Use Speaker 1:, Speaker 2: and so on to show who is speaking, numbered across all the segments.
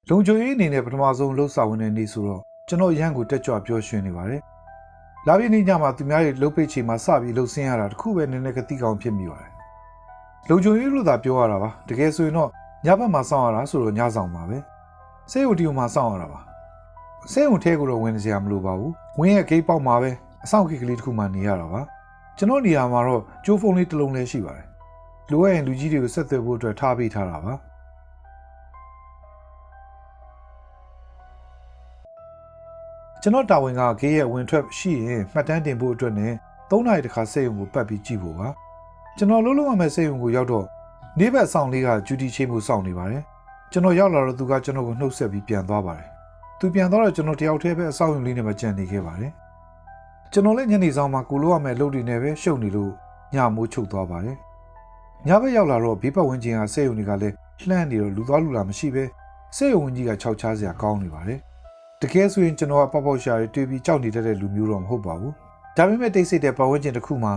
Speaker 1: လုံခြုံရေးအနေနဲ့ပထမဆုံးလှုပ်ဆောင်ဝင်တဲ့နေ့ဆိုတော့ကျွန်တော်ရန်ကိုတက်ကြွပြောရွှင်နေပါတယ်။လာပြည့်နေ့ညမှာသူများတွေလှုပ်ပိတ်ချိန်မှာစပြီးလှုပ်ဆင်းရတာတခုပဲနည်းနည်းကတိကောင်းဖြစ်မိပါတယ်။လုံခြုံရေးလို့သာပြောရတာပါ။တကယ်ဆိုရင်တော့ညဘက်မှာစောင့်ရတာဆိုတော့ညဆောင်ပါပဲ။စေယုံတီယုံမှာစောင့်ရတာပါ။စေယုံထဲကိုတော့ဝင်စရာမလိုပါဘူး။ဝင်းရဲ့ဂိတ်ပေါက်မှာပဲအဆောင်ကိတ်ကလေးတစ်ခုမှနေရတာပါ။ကျွန်တော်နေရာမှာတော့ကျိုးဖုန်းလေးတစ်လုံးလည်းရှိပါတယ်။လိုအပ်ရင်လူကြီးတွေကိုဆက်သွယ်ဖို့အတွက်ထားပေးထားတာပါ။ကျွန်တော်တာဝန်ကဂိတ်ရဲ့ဝင်ထွက်ရှိရင်မှတ်တမ်းတင်ဖို့အတွက်နဲ့3နာရီတခါစေယုံကိုပတ်ပြီးကြည့်ဖို့ပါကျွန်တော်လုံးလုံးအမဲ့စေယုံကိုရောက်တော့နေဘက်ဆောင်လေးကဂျူတီချင်းမှုစောင့်နေပါတယ်ကျွန်တော်ရောက်လာတော့သူကကျွန်တော်ကိုနှုတ်ဆက်ပြီးပြန်သွားပါတယ်သူပြန်သွားတော့ကျွန်တော်တယောက်တည်းပဲအဆောင်ရုံလေးနဲ့မကြံနေခဲ့ပါတယ်ကျွန်တော်လည်းညနေဆောင်မှာကိုလိုရမဲ့လုပ်တွေနဲ့ပဲရှုပ်နေလို့ညမိုးချုပ်သွားပါတယ်ညဘက်ရောက်လာတော့ဘေးပတ်ဝန်းကျင်ကစေယုံတွေကလည်းလှမ်းနေတော့လူသွားလူလာမရှိပဲစေယုံဝန်းကြီးကခြောက်ချားစရာကောင်းနေပါတယ်တကယ်ဆိုရင်ကျွန်တော်ကပေါက်ပေါက်ရှာရီတွေ့ပြီးကြောက်နေတတ်တဲ့လူမျိုးတော့မဟုတ်ပါဘူးဒါပေမဲ့တိတ်ဆိတ်တဲ့ပတ်ဝန်းကျင်တစ်ခုမှာ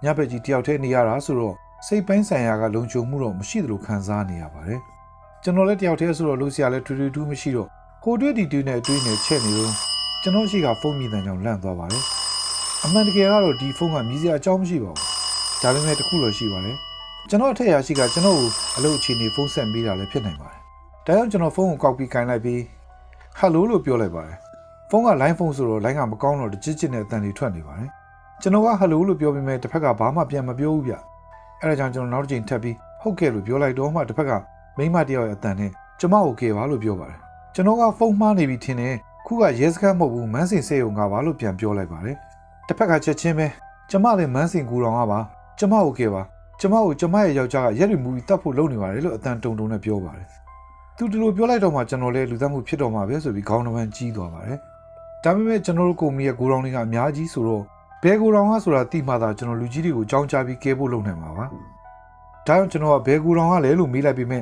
Speaker 1: ညဘက်ကြီးတယောက်တည်းနေရတာဆိုတော့စိတ်ပိုင်းဆိုင်ရာကလုံခြုံမှုတော့မရှိသလိုခံစားနေရပါတယ်ကျွန်တော်လည်းတယောက်တည်းဆိုတော့လို့ဆရာလည်းတူမရှိတော့ဟိုတွေ့ဒီတူနဲ့တွေးနေချက်နေတော့ကျွန်တော်ရှိကဖုန်းမြည်တဲ့ကြောင်လန့်သွားပါတယ်အမှန်တကယ်ကတော့ဒီဖုန်းကမြည်စရာအကြောင်းမရှိပါဘူးဒါပေမဲ့တစ်ခုတော့ရှိပါတယ်ကျွန်တော်အထက်ရရှိကကျွန်တော်ကိုအလုပ်အခြေအနေဖုန်းဆက်ပေးတာလည်းဖြစ်နိုင်ပါတယ်ဒါကြောင့်ကျွန်တော်ဖုန်းကိုကောက်ပြီးကင်လိုက်ပြီးဟယ်လိုလို့ပြောလိုက်ပါတယ်ဖုန်းက line ဖုန်းဆိုတော့ line ကမကောင်းတော့တစ်ချစ်နဲ့အတန်တွေထွက်နေပါတယ်ကျွန်တော်ကဟယ်လိုလို့ပြောပြီးမဲ့တစ်ဖက်ကဘာမှပြန်မပြောဘူးဗျအဲ့ဒါကြောင့်ကျွန်တော်နောက်တစ်ချိန်ထပ်ပြီးဟုတ်ကဲ့လို့ပြောလိုက်တော့မှတစ်ဖက်ကမိမတယောက်ရဲ့အတန်နဲ့ကျမကိုကဲပါလို့ပြောပါတယ်ကျွန်တော်ကဖုန်းမှားနေပြီထင်တယ်ခုကရဲစခန်းမဟုတ်ဘူးမန်းစင်စေယုံကပါလို့ပြန်ပြောလိုက်ပါတယ်တစ်ဖက်ကချက်ချင်းပဲကျမလည်းမန်းစင်ကူတော်ကပါကျမကိုကဲပါကျမကိုကျမရဲ့ယောက်ျားကရက်ရီမူပြီးတတ်ဖို့လုပ်နေပါတယ်လို့အတန်တုံနဲ့ပြောပါတယ်သူဒီလိုပြောလိုက်တော့မှကျွန်တော်လည်းလူသက်မှုဖြစ်တော့မှာပဲဆိုပြီးခေါင်းနှပန်းကြီးသွားပါတယ်ဒါပေမဲ့ကျွန်တော်တို့ကုမ္ပဏီရဲ့ဂိုဒေါင်တွေကအများကြီးဆိုတော့ဘယ်ဂိုဒေါင်ကဆိုတာသိမှသာကျွန်တော်လူကြီးတွေကိုကြောင်းချပြီးကဲဖို့လုပ်နိုင်မှာပါဒါကြောင့်ကျွန်တော်ကဘယ်ဂိုဒေါင်ကလဲလို့မေးလိုက်ပြီးမဲ့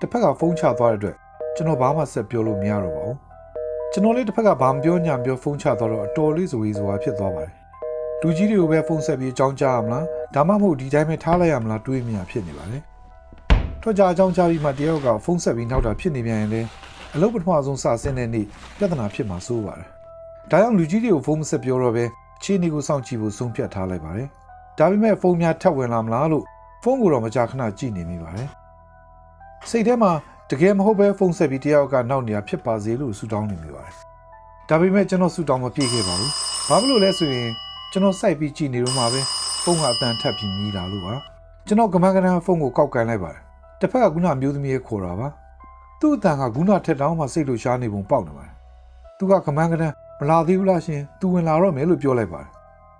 Speaker 1: တစ်ဖက်ကဖုန်းချသွားတဲ့အတွက်ကျွန်တော်ဘာမှဆက်ပြောလို့မရတော့ပါဘူးကျွန်တော်လေးတစ်ဖက်ကဘာမပြောညာမပြောဖုန်းချသွားတော့အတော်လေးဇဝေဇဝါဖြစ်သွားပါတယ်လူကြီးတွေကိုပဲဖုန်းဆက်ပြီးကြောင်းချရမလားဒါမှမဟုတ်ဒီတိုင်းပဲထားလိုက်ရမလားတွေးမိရဖြစ်နေပါတယ်ထွက်ကြအကြောင်းကြားပြီးမှတယောက်ကဖုန်းဆက်ပြီးနောက်တာဖြစ်နေပြန်ရင်လည်းအလုပ်ပထမဆုံးစဆင်းတဲ့နေ့ပြဿနာဖြစ်မှာစိုးပါတယ်။ဒါကြောင့်လူကြီးတွေကိုဖုန်းမဆက်ပြောတော့ပဲအခြေအနေကိုစောင့်ကြည့်ဖို့ဆုံးဖြတ်ထားလိုက်ပါတယ်။ဒါပေမဲ့ဖုန်းများထပ်ဝင်လာမလားလို့ဖုန်းကိုတော့မကြာခဏကြည့်နေမိပါတယ်။စိတ်ထဲမှာတကယ်မဟုတ်ပဲဖုန်းဆက်ပြီးတယောက်ကနောက်နေတာဖြစ်ပါစေလို့ဆုတောင်းနေမိပါတယ်။ဒါပေမဲ့ကျွန်တော်ဆုတောင်းမပြည့်ခဲ့ပါဘူး။ဘာဖြစ်လို့လဲဆိုရင်ကျွန်တော်စိုက်ပြီးကြည့်နေတော့မှပဲဖုန်းကအတန်ထပ်ပြီးမြည်လာလို့ပါ။ကျွန်တော်ကမန်းကနန်းဖုန်းကိုကောက်ကန်လိုက်ပါတယ်။တစ်ဖက်ကခုနမျိုးသမီးရဲ့ခေါ်တာပါသူ့အတန်ကခုနထက်တောင်မှစိတ်လိုရှားနေပုံပေါက်နေပါတယ်သူကကမန်းကနန်းမလာသေးဘူးလားရှင်သူဝင်လာတော့မယ်လို့ပြောလိုက်ပါတယ်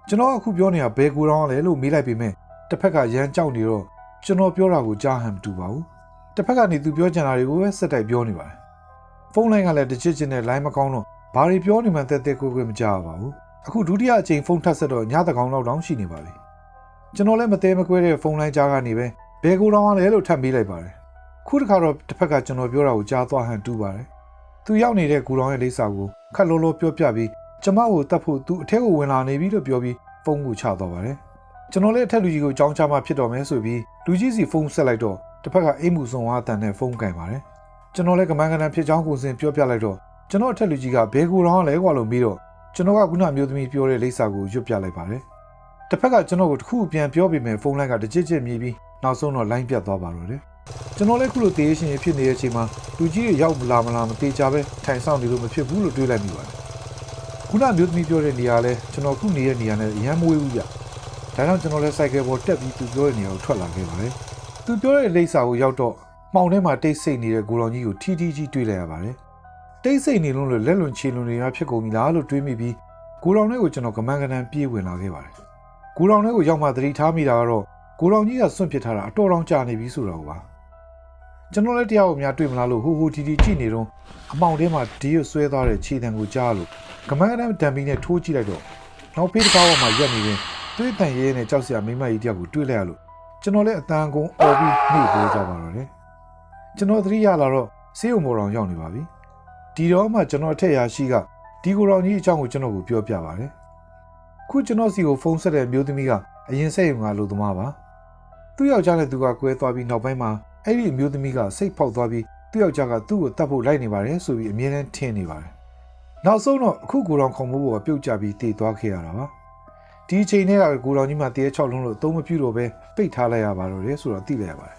Speaker 1: ကျွန်တော်ကအခုပြောနေတာဘယ်ကိုတောင်လဲလို့မေးလိုက်ပေမဲ့တစ်ဖက်ကရမ်းကြောက်နေတော့ကျွန်တော်ပြောတာကိုကြားဟန်မတူပါဘူးတစ်ဖက်ကနေသူပြောချင်တာတွေကိုပဲစက်တိုက်ပြောနေပါတယ်ဖုန်းလိုင်းကလည်းတစ်ချစ်ချင်းနဲ့လိုင်းမကောင်းတော့ဘာတွေပြောနေမှန်တဲ့ကိုမကြားပါဘူးအခုဒုတိယအချိန်ဖုန်းထပ်ဆက်တော့ညတကောင်လောက်တောင်ရှိနေပါပြီကျွန်တော်လည်းမသေးမကွဲတဲ့ဖုန်းလိုင်းကြားကနေပဲဘယ်ကိုတောင်လဲလို့ထပ်မေးလိုက်ပါတယ်ခုတစ်ခါတော့တစ်ဖက်ကကျွန်တော်ပြောတာကိုကြားသွားဟန်တူးပါတယ်သူရောက်နေတဲ့ကိုတောင်ရဲ့လိပ်စာကိုခက်လောလောပြောပြပြီးကျမကိုတတ်ဖို့သူအထက်ကိုဝင်လာနေပြီလို့ပြောပြီးဖုန်းကိုချသွားပါတယ်ကျွန်တော်လည်းအထက်လူကြီးကိုကြောင်းချမှဖြစ်တော်မယ်ဆိုပြီးလူကြီးစီဖုန်းဆက်လိုက်တော့တစ်ဖက်ကအိမ်မှုဆောင်အားတန်နဲ့ဖုန်းကင်ပါတယ်ကျွန်တော်လည်းကမန်းကနန်းဖြစ်ချောင်းကိုစင်ပြောပြလိုက်တော့ကျွန်တော်အထက်လူကြီးကဘယ်ကိုတောင်လဲကွာလို့မေးတော့ကျွန်တော်ကခုနမျိုးသမီးပြောတဲ့လိပ်စာကိုရွတ်ပြလိုက်ပါတယ်တစ်ဖက်ကကျွန်တော်ကိုတစ်ခုပြန်ပြောပြီးမယ်ဖုန်းလိုင်းကတစ်ချစ်မြည်ပြီးနောက်ဆုံးတော့လိုင်းပြတ်သွားပါတော့တယ်ကျွန်တော်လည်းခုလိုတေးရှင်ဖြစ်နေတဲ့အချိန်မှာလူကြီးတွေရောက်လာမလားမသိကြပဲထိုင်ဆောင်နေလို့မဖြစ်ဘူးလို့တွေးလိုက်မိပါတယ်ခုနမျိုးသမီးပြောတဲ့နေရာလဲကျွန်တော်ခုနေတဲ့နေရာနဲ့ရမ်းမဝေးဘူးဗျဒါကြောင့်ကျွန်တော်လည်းစိုက်ကယ်ပေါ်တက်ပြီးသူပြောတဲ့နေရာကိုထွက်လာခဲ့ပါတယ်သူပြောတဲ့လိပ်စာကိုရောက်တော့မှောင်ထဲမှာတိတ်ဆိတ်နေတဲ့ကိုလောင်ကြီးကိုထီကြီးတွေးလိုက်ရပါတယ်တိတ်ဆိတ်နေလို့လက်လွန်ချေလွန်နေတာဖြစ်ကုန်ပြီလားလို့တွေးမိပြီးကိုလောင်လေးကိုကျွန်တော်ကမန်းကနန်းပြေးဝင်လာခဲ့ပါတယ်ကိုလောင်လေးကိုရောက်မှသတိထားမိတာကတော့ကိုလောင်ကြီးကစွန့်ပစ်ထားတာအတော်တောင်ကြာနေပြီဆိုတော့ပါကျွန်တော်လည်းတရားကိုများတွေ့မလားလို့ဟိုတီကြည့်နေတော့အမောင်ထဲမှာဒီရွဆွဲသွားတဲ့ခြေတံကိုကြားလို့ကမန်းကနန်းဒံပီနဲ့ထိုးကြည့်လိုက်တော့နောက်ဖေးတစ်ခါပေါ်မှာရက်နေရင်တွေးတန်ရဲနဲ့ကြောက်စရာမိမကြီးတယောက်ကိုတွေ့လိုက်ရလို့ကျွန်တော်လည်းအတန်ကုန်អော်ပြီးနှိပ်ပေးကြပါတော့တယ်ကျွန်တော်သတိရလာတော့ဆေးရုံပေါ်တော်ရောက်နေပါပြီဒီတော့မှကျွန်တော်အထက်ရရှိကဒီကိုတော်ကြီးအကြောင်းကိုကျွန်တော်ကိုပြောပြပါတယ်ခုကျွန်တော်စီကိုဖုန်းဆက်တဲ့မျိုးသမီးကအရင်ဆက်ရုံကလို့သမားပါသူ့ယောက်ျားနဲ့သူကကွဲသွားပြီးနောက်ပိုင်းမှာအဲ့ဒီမျိုးသမီးကစိတ်ဖောက်သွားပြီး သူ့ယောက်ျားကသူ့ကိုတတ်ဖို့လိုက်နေပါတယ်ဆိုပြီးအမြဲတမ်းထင်နေပါတယ်နောက်ဆုံးတော့အခုကိုတော်ခုံမိုးပေါ်ပြုတ်ကျပြီးတည်သွားခဲ့ရတာပါဒီအချိန်နဲ့ကကိုတော်ကြီးမှတရေ6လုံးလို့အသုံးမပြုတော့ပဲပိတ်ထားလိုက်ရပါတော့တယ်ဆိုတော့သိလိုက်ရပါတယ်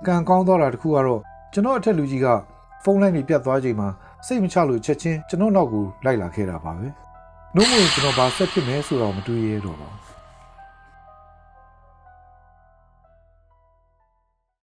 Speaker 1: ကံကောင်းသွားတာတခုကတော့ကျွန်တော်အထက်လူကြီးကဖုန်းလိုင်းတွေပြတ်သွားချိန်မှာစိတ်မချလို့ချက်ချင်းကျွန်တော်နောက်ကိုလိုက်လာခဲ့တာပါပဲနှုတ်မွေကျွန်တော်ဘာဆက်ဖြစ်မယ်ဆိုတော့မတွေးရတော့ပါဘူး